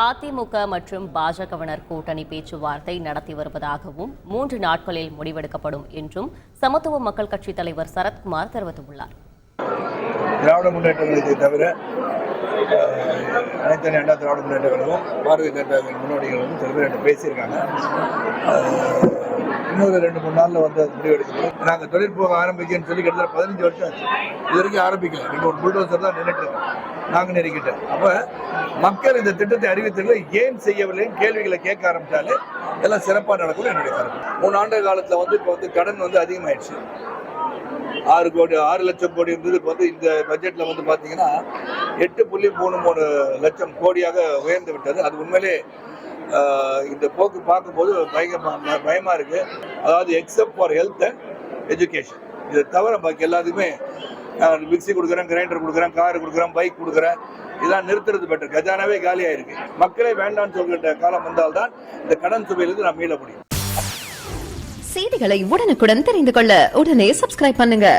அதிமுக மற்றும் பாஜகவினர் கூட்டணி பேச்சுவார்த்தை நடத்தி வருவதாகவும் 3 நாட்களில் முடிவெடுக்கப்படும் என்றும் சமத்துவ மக்கள் கட்சித் தலைவர் சரத்குமார் தெரிவித்துள்ளார். திராவிட முன்னேற்ற கழகத்தை தவிர அனைத்து அண்ணா திராவிட முன்னேற்ற கழகம் பாரதிய ஜனதா முன்னோடிகளும் சில பேர் பேசியிருக்காங்க. இன்னொரு 2-3 நாளில் வந்து அது முடிவெடுக்கப்படும். நாங்கள் தொழிற்போக ஆரம்பிக்கன்னு சொல்லி கிட்டத்தட்ட 15 வருஷம் ஆச்சு. இது வரைக்கும் ஆரம்பிக்கல. ரெண்டு ஒரு புல்டோசர் தான் நின்றுட்டு இருக்கோம். நாங்கள் நெருக்கிட்டோம். அப்போ மக்கள் இந்த திட்டத்தை அறிவித்தவர்கள் ஏன் செய்யவில்லைன்னு கேள்விகளை கேட்க ஆரம்பித்தாலே எல்லாம் சிறப்பாக நடக்கும் என்னுடைய கருத்து. 3 ஆண்டு காலத்தில் வந்து இப்போ வந்து கடன் வந்து அதிகமாயிடுச்சு. 6 லட்சம் கோடி இருந்தது. இப்போ வந்து இந்த பட்ஜெட்டில் வந்து பார்த்தீங்கன்னா 8.33 லட்சம் கோடியாக உயர்ந்து விட்டது. அது உண்மையிலே இந்த போக்கு பார்க்கும்போது பயமாக இருக்குது. அதாவது except for health and education, இதை தவிர பாக்கி எல்லாத்துக்குமே மிக்சி கொடுக்குறேன், கிரைண்டர் கொடுக்குறேன், கார் கொடுக்குறேன், பைக் கொடுக்குறேன், இதெல்லாம் நிறுத்துறது பெட்டர். கஜானாவே காலியாக இருக்கு. மக்களே வேண்டாம்னு சொல்கிற காலம் வந்தால்தான் இந்த கடன் சுமையிலிருந்து நாம் மீள முடியும். செய்திகளை உடனுக்குடன் தெரிந்து கொள்ள உடனே சப்ஸ்கிரைப் பண்ணுங்க.